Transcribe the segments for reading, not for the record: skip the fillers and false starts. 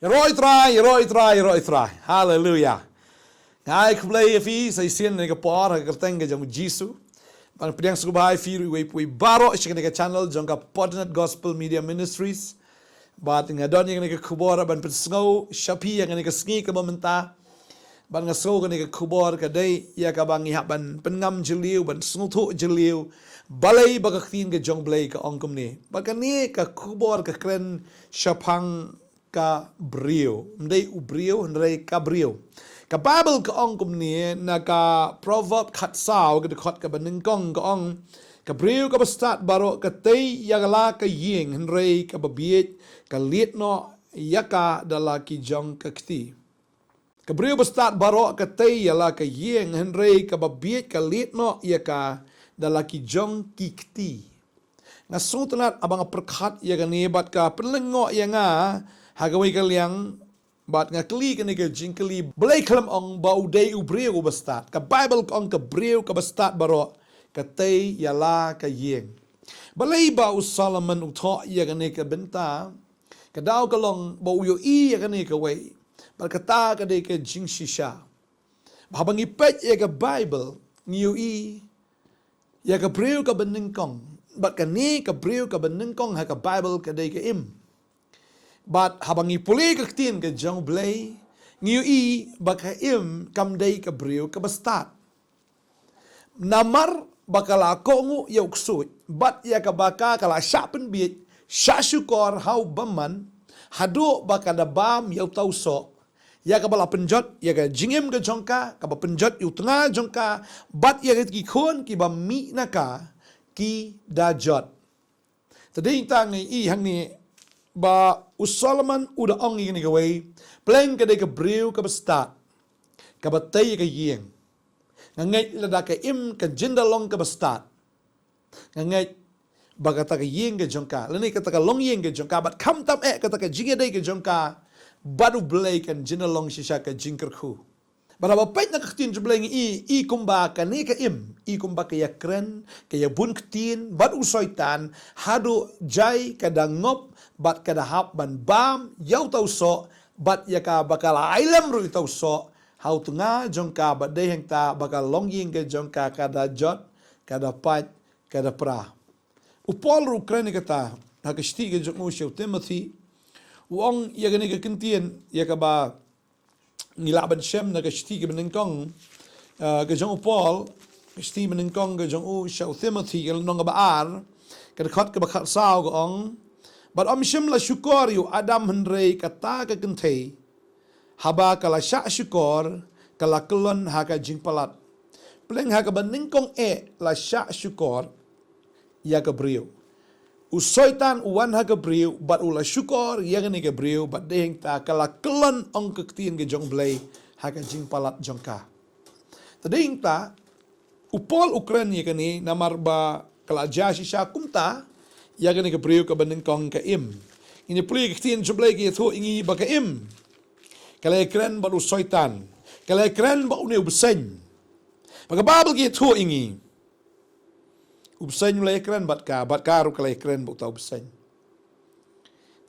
Roi trai. Hallelujah. Ngai kublai fi sai sien ne kapor ha kerteng ke jong Jisu. Ban pedang subai fi we baro shikne ke channel jong ka Podnet Gospel Media Ministries. Bat ngadon yang ne ke kubor ban pesngau shapi yang ne ke sngi ke momenta. Ban ngaso ke ne ke kubor ke dai ya ka bangi ha ban pengam jeliu ban sngutu jeliu. Balai bagaktin ke jong blai ke ongkom ni. Ban ni ka kubor ke kren shapang ka brio. Mdai ubrio ndai ka brio. Ka Bible ka ong kum ni na ka proverb khat sao ka dekhot ka baningkong ka ong ka brio ka bastat baro ka tei yagala ka ying henrei ka babiet ka lietno yaka dala ki jong ka kti. Ka brio bastat baro ka tei yala ka ying henrei ka babiet ka lietno yaka dala ki jong ki kti. Nga sutanat abang perkhat yaga ni bat ka penlengo yanga hagawai ka liang bat nga kli ka ni ka jingkli blay kalam ong bau day ubreo bastat ka Bible ka ong ka breo ka bastat baro ka tay yala ka yeng balay ba Solomon uto ya ka ni ka benta ka daw ka long bau yo ya ka ni ka way bal kata ka day ka jing shisha habang ipet ya ka Bible niyo ya ka breo ka beningkong bat ka ni ka breo ka beningkong ha ka Bible ka day ka But habang ipuli ka tin ka jong blay, ngiyo baka kam day ka brio ka bastat. Namar bakala ko ngu yauksuit, but ya ka baka kala syapen bit, syasukor hau baman, hadu baka da bam yau tau so, ya ka bala penjot, ya ka jingim ka jongka, ka ba penjot yu tengah jongka, but ya ka kikun ki ba mi naka, ki da jot. Tadi tang ni hang ni, ba Solomon udah ong ini kawai pleng ka de ka brio ka bastat ka batay ka yeng ngait lada ka ka jindalong ka bastat ngait bagata ka yeng ka jongka lani ka ta long yeng ka jongka bat kam tam ka ta ka jinga de ka jongka badu blay kan jindalong shisha ka jingkerku bara pait na kaktin jubleng kumba ka ni ka kumba ka yakren ka yabun ktin bad usoitan hadu jai kadangop bat kada hap ban bam yau tau so bat yaka bakal ailam ru tau so hau tunga jongka bat de hang ta bakal longying ke jongka kada jot kada pat kada pra upol ru kreni kata hakasti ke jongmu shau Timothy wong yaga ni ke kentien yaka ba ngilaban shem na kasti ke benengkong ke jong upol kasti benengkong ke jong shau Timothy ke nong ba ar ke khot ke bakhat sao ko ong But shem la syukor yu Adam henrei kata ke kentei haba kala syak syukor kala kelon haka jingpalat. Peleng haka beningkong la syak syukor ya ke brio. Usoitan uwan haka brio but ula syukor ya ke brio but deheng ta kala kelon ong kektien ke jong blay haka jingpalat jongka. Tadeng ta upol Ukraine ya ke ni namar ba kala jasi syakumta ya kan ke brio ka benengkong ka ini puli ke tin jublai ke thu ingi ba ka kala ekran ba soitan kala ekran ba une ubsen ba babel ke thu ingi ubsen la ekran bat ka ru kala ekran ba ta ubsen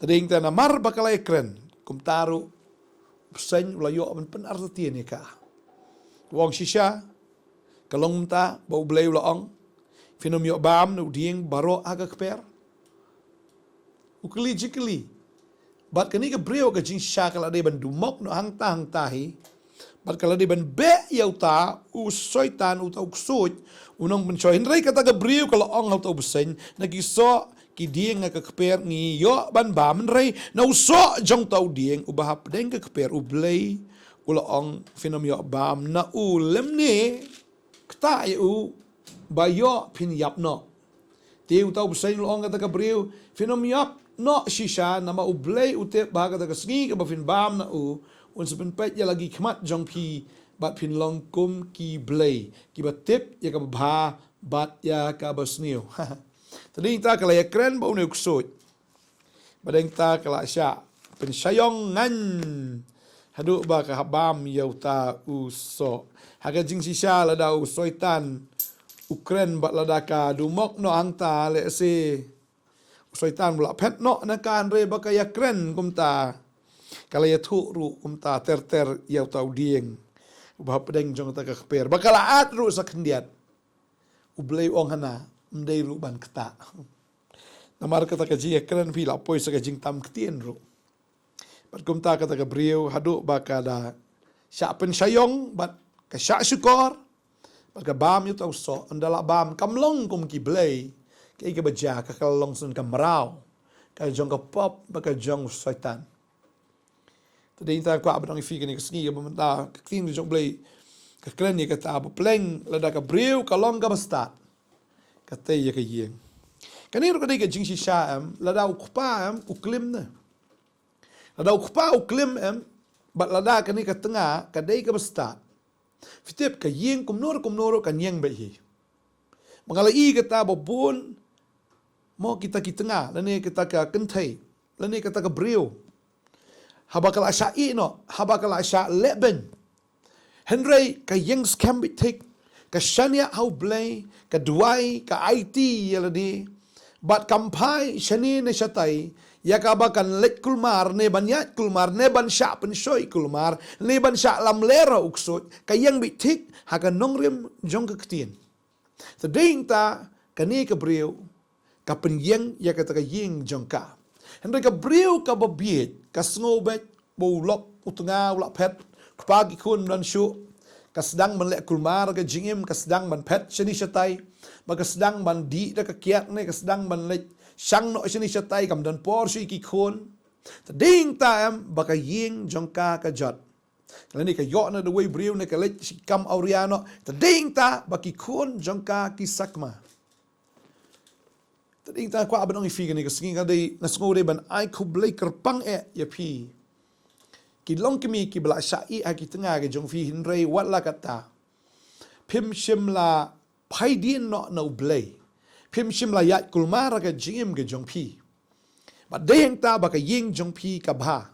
tading ta namar ba kala ekran kum taru ubsen la yo man pen arti ni ka wong shisha kalong ta ba ublay la ong finom yo bam no ding baro aga kper ukli jikli bat kani ka brio ka jing sha kala de ban dumok no hang tahi bat kala de ban be yauta usoitan uta uksut unong ben choin rei kata ka brio kala ong hauta ubsen nagiso ki dieng ka kper ngi yo ban ba men rei na uso jong tau dieng ubahap deng ka kper ublay ula ong finom yo bam na ulem ni kta yu bayo pin yap no tiu tau ubsen lo ong kata ka brio finom yap no shisha nama ublay ute baga ta kasngi ka bafin bam na un sepen pet ya lagi kmat jong pi bat pin long kum ki blay ki batip ya ka ba bat ya ka basniu tadi ta kala ya kren ba une kusut badeng ta kala sya pen syayong ngan hadu ba ka bam ya uta uso haga jing shisha la da usoitan ukren bat la da ka dumok no angta le se Soitan pula pet no na kan re baka ya kren kumta Kalau ya tu ru umta ter ya tau dieng. Ubah pedeng jong ta ka kper. Bakalaat ru sa kendiat. Ublay ong hana mdai ru ban keta. Namar kata ka ji keren pila poi sa ka jing tam ketien ru. Bat kumta kata ka briu hadu bakada sya pen syayong bat ka sya syukor. Bat ka bam yu tau so andala bam kamlong kum ki blay. Ka ika baja ka kalong sun ka merau. Ka jong ka pop baka jong syaitan. Tadi inta ko abang ifi kini kesni ka bamenta ka clean jong blay ka keren ni kata apa pleng lada ka briu kalong ka basta. Kata ya ka yeng. Kani ro ka ka jing si sya lada ukpa uklim na. Lada ukpa uklim bat lada kani ka tengah ka dai ka basta. Fitip ka yeng kumnor ka nyeng behi. Mengalai kata babun mo kita ki tengah lani kita ka kentai lani kita ka briu. Habakal asya'i no, habakal asya' leben. Henry ka yeng scam bitik, ka syania hau blay, ka duai, ka IT yaladi. Bat kampai syani ne syatai, ya ka bakan let kulmar, ne banyat kulmar, ne ban sya' pensyoy kulmar, ne ban sya' lam lera uksut, ka yeng bitik, haka nongrim jong ka ketien. Tading ta, kani ka briu, ka penyeng, ya kata ka yeng jong ka. Henry ka briu ka babiet, ka snobet, bulok, utengah, ulak pet, kepagi kun dan syuk, ka sedang menlek kulmar, ka jingim, ka sedang man pet, syani syatai, ka sedang man di, ka kiat ne, ka sedang man lek, syang no syani syatai, kam dan por syui ki kun, tading ta baka ying jongka ka jot. Kalau ni ka yok na dawai briu, ne ka lek si kam auriano, tading ta baki kun jongka ki sakma. Tading ta kwa abanong ifi ka ni, kasingi ka day, nasungo day ban, ay kublay kerpang ya pi. Ki long kami ki bela syai ki tengah ke jong fi hinrei wat la kata. Pim shim la pai dien no no blay. Pim shim la yat kulmar ka jingim ke jong pi. Ba deyeng ta ba ka ying jong pi ka ba.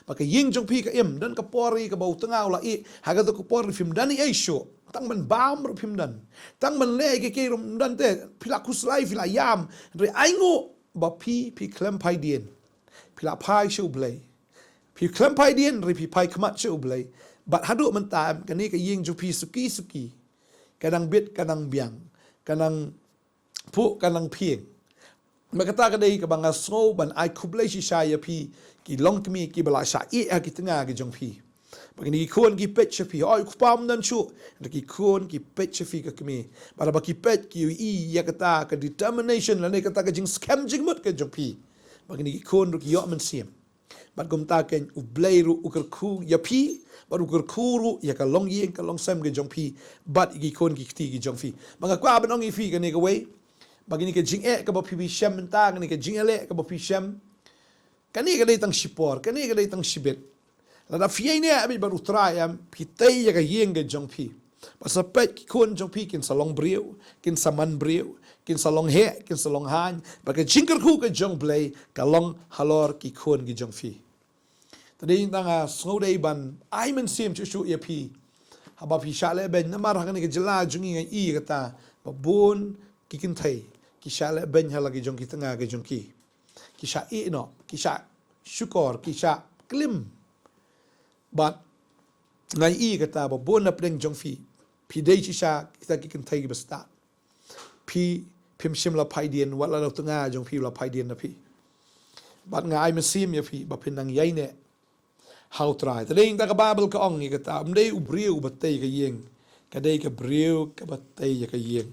Ba ka ying jong pi ka im dan ka pori ka bau tengah la i haga to ka pori film dan i syo. Tang man bam ro film dan. Tang man le ke rom dan te pila kuslai pila yam re aingo ba pi klem pai dien. Pila pai syo blay. Pi klem pai dien ri pi pai kemat syo blay. Bat haduk mentam kani ka ying jong pi suki. Kadang bit kadang biang. Kadang pu kadang pieng. Makata kadai ka banga snow ban ai kublai si saya pi ki long kemi ki bala sya ki tengah ki jong pi. Bagini ki kon ki pet pi ai ku pam dan chu ki kon ki pet pi ka kemi. Bara ba ki pet ki ya kata ka determination la ne kata ka jing scam jing mut ka jong pi. Bagini ki kon ru ki yo men sim. Bat gum ta ken u blai ru u ku ya pi baru ru ya ka long yeng ka long sam ke jong pi bat ki kon ki ti ki jong pi. Manga kwa ban ong i fi ka ne ka wei. Bagini ka jing ka ba pi sham ta ka ne ka jing ka ba pi sham. Kani ka dai tang sipor, kani ka dai tang sibet. La da fiai ne abi baru trayam pi tai ya ka yeng ke jong pi. Pasapet ki kon jong pi kin salong briu, kin saman briu, kin salong he, kin salong han, baka jingker ku ka jong blay, ka long halor ki kon ki jong pi. Tadi tanga snodai ban ai men sim chu ya pi. Haba pi shale ben namar hakani ka jela jungi ngai i kata babun ki kin thai ki shale ben hala ki jong ki tanga ki jong ki. Ki sha i no, ki sha syukor, ki sha klim. But ngai i kata babun na pring jong fi. Pi dei chi sha kita ki kin thai ki basta. Pi pim shim la pai dien wat la tanga jong pi la pai dien na pi. But ngai men sim ya pi ba pin nang yai ne. How try. Tading ta ka Bible ka ong ni kata amdei ubriu batay ka yeng. Kadai ka briu ka batay ka yeng.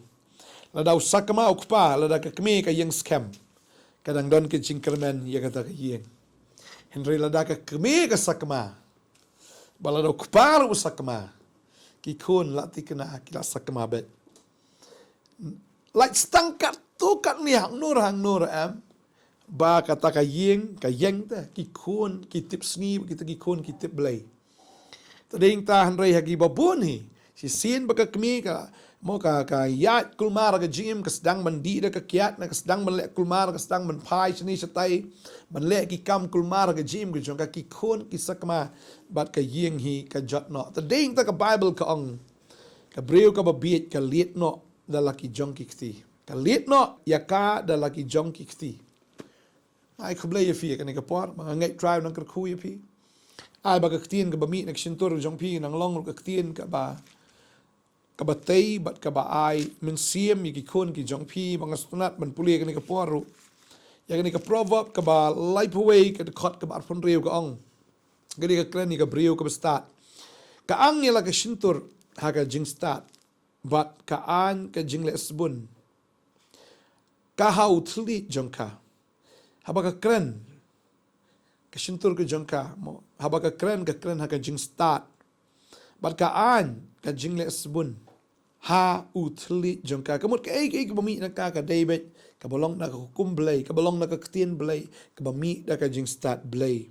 Ladaw sakama ukpa lada ka kami ka yeng scam. Kadang don ka jingkermen ya kata ka yeng. Henry lada ka kami ka sakama. Baladaw ukpa ru sakama. Kikun lati kena kila sakama bet. Like stangkat tu kat ni hang nur ba kata ka yeng ta ki kon ki tip sni kita ki kon ki tip blai tading ta hanrei hagi babun hi si sin baka kemi ka mo ka yat kulmar ka jim ka sedang mandi da ka kiat na ka sedang menlek kulmar ka sedang men pai sini satai menlek ki kam kulmar ka jim ka jong ka ki kon ki sakma bat ka yeng hi ka jot no tading ta ka Bible ka ong ka breu ka babiet ka liet no da laki jong ki kti ka liet no ya ka da laki jong ki kti ai kublai ya fi kan ka por mga ngai drive nang ku ya pi ai ba ka ktien ka ba mi nak sintur jong pi nang long ka ktien ka ba tei bat ka ba ai min siem ki khon ki jong pi bang stunat man puli ka ni ka poru ya ni ka proverb ka ba life away ka khot ka ba pon riu ka ong gani ka kren ni ka brio ka ba start ka ang ni la ka sintur ha ka jing start bat ka an ka jing le sbun ka hau thli jong ka haba ka kren ka sintur ka jong ka mo haba ka kren ha ka jing start bat ka an ka jing le sbun ha uthli jong ka kamut ka ei ka bami na ka David ka bolong na ka hukum blay ka bolong na ka ktien blay ka bami da ka jing start blay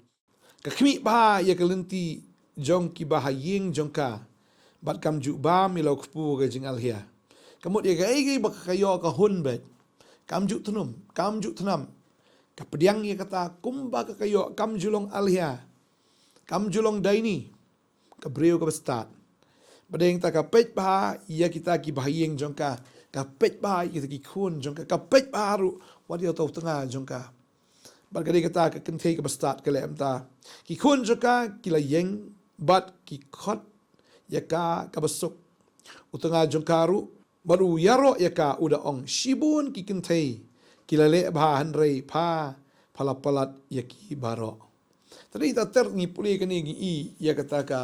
ka khmi ba ya ka lenti jong ki ba haying jong ka bat kam ju ba mi lo khpu ka jing alhia kamut ya ka ei ba ka yo ka hun bet kam ju thnam ka pediang ya kata kumba ka kayo kam julong alhia kam julong daini ka breu ka start badeng ta ka pet ba ya kita ki bahayeng jong ka pet ba kita ki khun jong ka pet ba ru wat yo to tanga jong ka bar ka kata ka kan thei ka start ka lem ta ki khun jong ka ki la yeng bat ki khot ya ka basuk utanga jong ka ru baru yaro ya ka uda ong shibun ki kan thei kilale bha hanrei pha phalapalat yaki baro tadi ta ter ni puli kani gi i ya kata ka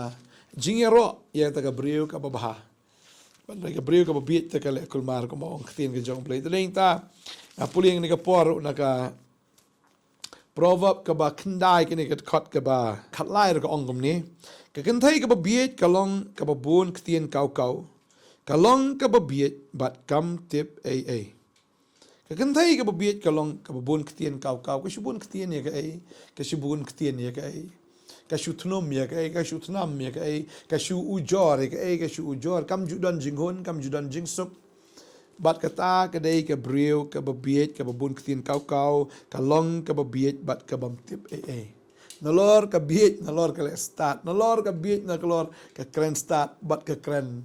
jingero ya kata ka brio ka babha ban ka brio ka babit ta ka le kulmar ko maong ktin ka jong play tadi ta na puli ni ka por na ka proverb ka ba khandai kini ka khot ka ba khatlai ka ongom ni ka kan thai ka babit ka long ka babun ktin kau ka long ka babit bat kam tip a ka kan thai ka babit ka long ka babun ktien kau ka shubun ktien ya ka ai ka shubun ktien ya ka ai ka shu thnom ya ka ai ka shu thnam ya ka ai ka shu ujor ya ka ai ka shu ujor kam judan jinghon kam judan jingsuk bat kata ka dei ka brio ka babit ka babun ktien kau ka long ka babit bat ka bam tip ai nalor ka biet nalor ka le start nalor ka biet na kalor ka kren start bat ka kren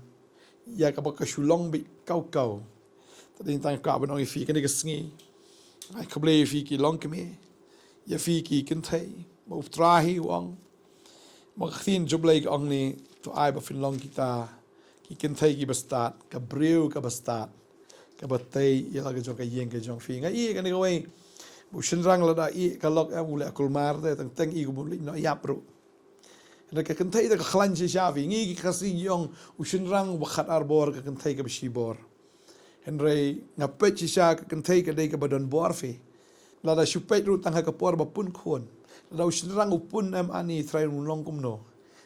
ya ka ba ka shulong bi kau tadi tang ka ban oi fi kan ka sngi ai ka ble fi ki long ke me ya fi ki kan thai mo trahi wang mo khin jublai ka ong ni to ai ba fin long kita ki kan thai ki ba start ka breu ka ba start ka ba tai ya la ka jong ka yeng ka jong fi nga i kan ka wei bu shin rang la da i ka lok am le kul mar de tang i ko bu li no yap ru na ka kan thai da ka khlan chi sha fi ngi ki khasi yong u shin rang wa khat arbor ka kan thai ka ba shi bor Henry ngapet chi sha ka kan thei ka dei ka badon bor fi la da shupet ru tang ha ka por ba pun khon la da shinrang upun am ani thrai ru long kum no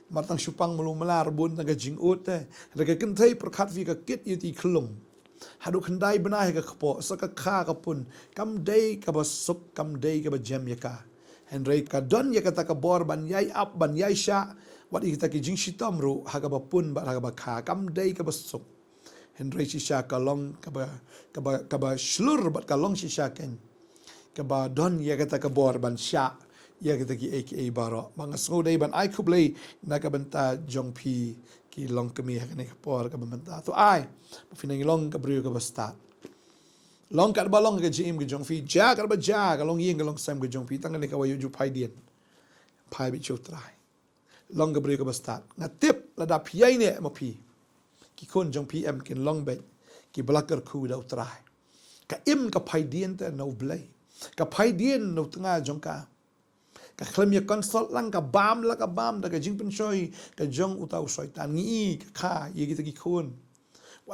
mar tang shupang mulu malar bun tang ka jing ut te la ka kan thei prakhat fi ka kit yu ti khlum hadu khandai bana ka khpo sa ka kha ka pun kam dei ka ba suk kam dei ka ba jam ya ka Henry ka don ya ka ta ka bor ban yai up ban yai sha wat i ta ki jing shitam ru ha ka ba pun ba ha ka ba kha kam dei ka ba suk Henry shisha kalong kaba shlur bat kalong shisha ken kaba don ya kata kabor ban sha ya kata ki aka baro bang so dai ban ai kublei na ka banta jong pi ki long kami ha ne por ka banta to ai finang long ka brio ka basta long ka ba long ka jim ka jong pi ja ka ba ja ka long yin ka long sam ka jong pi tang ne ka wa yu ju pai dien pai bi chu trai long ka brio ka basta na tip la da pi ai ne ma pi ki kon jong PM kin long bet ki blacker khu da utrai ka im ka pai dien te no blai ka pai dien no tanga jong ka khlem ya consult lang ka bam la ka bam da ka jing pen shoi ka jong utau shaitan ngi ka kha ye ki ki khon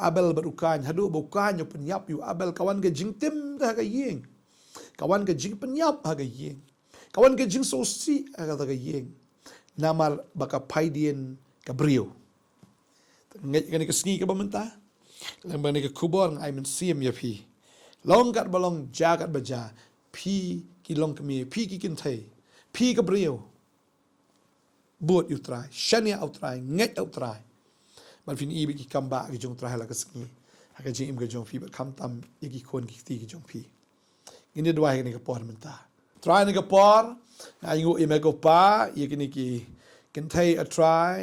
abel barukan hadu bukan yo pen yap yu abel kawan ka jing tim da ka yeng kawan ka jing pen yap ha ka yeng kawan ka jing so si ha ka yeng namar baka pai dien ka brio ngai kan ka sngi ka bamenta lang bani ka kubor ngai men sim ya phi long kat balong ja kat baja phi ki long kami phi ki kin thai phi ka brio bot yu trai shania out trai ngai out trai man fin i bi ki kamba ki jong trai la ka sngi ha ka jing im ka jong phi ba kham tam ye ki khon ki ti ki jong phi ini dua ni ka por menta trai ni ka por ai ngu i me ko pa ye ki ni ki kin thai a try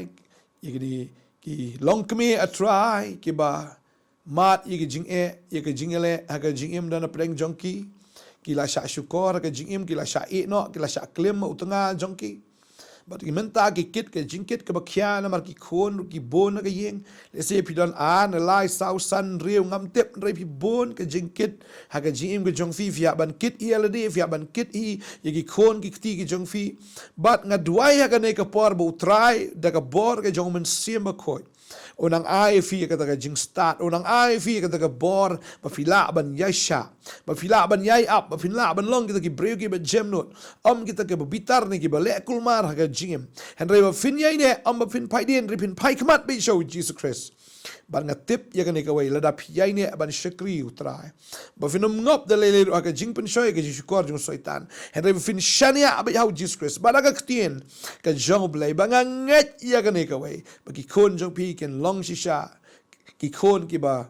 ye ki ni ki long kami a try ki ba mat ye ki jing ye ki jing ele ha ka jing im dana preng jongki ki la sha shukor ka jing im ki la sha e no ki la sha klem utanga jongki But ki menta ki kit ke jingkit ke bakia na mar ki khon ki bon na ke yeng. Le se pi don an lai sau san riu ngam tep re pi bon ke jingkit ha ke jim ke jong fi fia ban kit i alade fia ban kit i ye ki khon ki ti ki jong fi. But nga duai ha ke ne ke por bo try da ka bor ke jong men sim ba khoi. Onang ai fi kata ka jing start onang ai fi kata ka bor ba fila ban yai sha ba fila ban yai up ba fila ban long kita ki breu ki ba gem not kita ke ba bitar ni ki ba le kulmar ha ka jing henry ba fin yai ne ba fin pai den ripin pai kmat bi show Jesus Christ ban nga tip ya ka ne ka wai la da pi yai ne ban shakri utrai ba finum ngop de le le ka jing pen shoy ka Jesus kor jing soitan henry ba fin shania ba how Jesus Christ ba ka ktien ka jong blai ba nga nget ya ka ne ka wai ba ki kon jong pi ken long shisha ki khon ki ba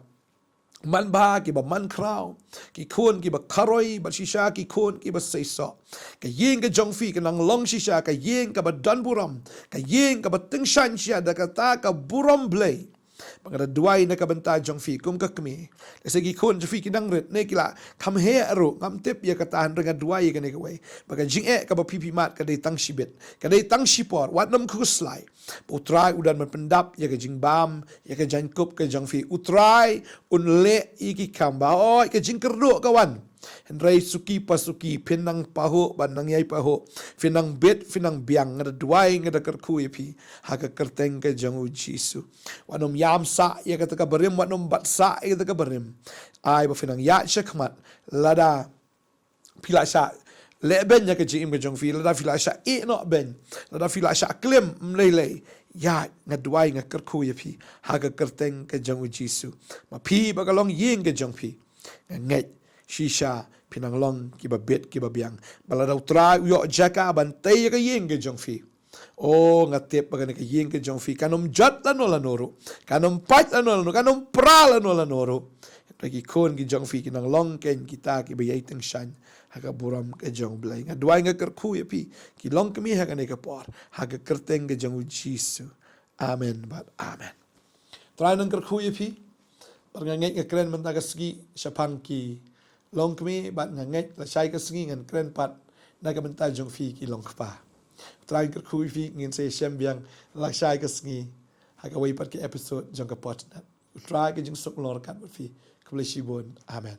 man ba ki ba man krau ki khon ki ba kharoi ba shisha ki khon ki ba seiso ka yeng ka jong fi ka nang long shisha ka yeng ka ba dan buram ka yeng ka ba ting shan sha da ka ta ka buram blai Pagkada duay na kabanta jong fi kum ka kami. Kasi gikon jong fi kinang rit ne kila kam he aro ngam tip ya katahan renga duay ka ne kaway. Pagka jing ka ba pipi mat ka day tang shibit. Ka day tang shipor wat nam kuslay. Utray udan manpendap ya ka jing bam ya ka jan kup ka jong fi. Utray unle iki kamba oy ka jing kerdo kawan. Henry suki pasuki pinang paho banang yai paho finang bet finang biang ngada duai ngada kerku yapi haka kerteng ke jangu Jisu wanom yam sa ya kata ka berim wanom bat sa ya kata ka berim ai ba finang ya shakmat lada pila sha leben ya ke jim ke jong fi lada pila sha e no ben lada pila sha klem mlele ya ngaduai ngakerku yapi haka kerteng ke jangu Jisu ma pi bagalong ying ke jong fi ngai shisha pinang long kiba bet kiba biang baladaw tra yo jaka bantay ka yeng ke jong fi o ngatep bagane ka yeng ke jong fi kanom jat la noro kanom pat la noro kanom pra la noro lagi kon ki jong fi kinang long ken kita ki bayay teng shan haka buram ke jong blay nga duay nga kerku yapi ki long kami haka ne ka por haka kerteng ke jong Jisu amen but amen try nang kerku yapi parnganget nga kren man tagasgi syapang ki long kami bat nganget la syai ka sengi ngan kren pat na ka benta jong fi ki long pa try ker khu fi ngin se shem biang la syai ka sengi ha ka wai pat ki episode jong ka pot na try ka jing sok lor kan fi ka bless you bon amen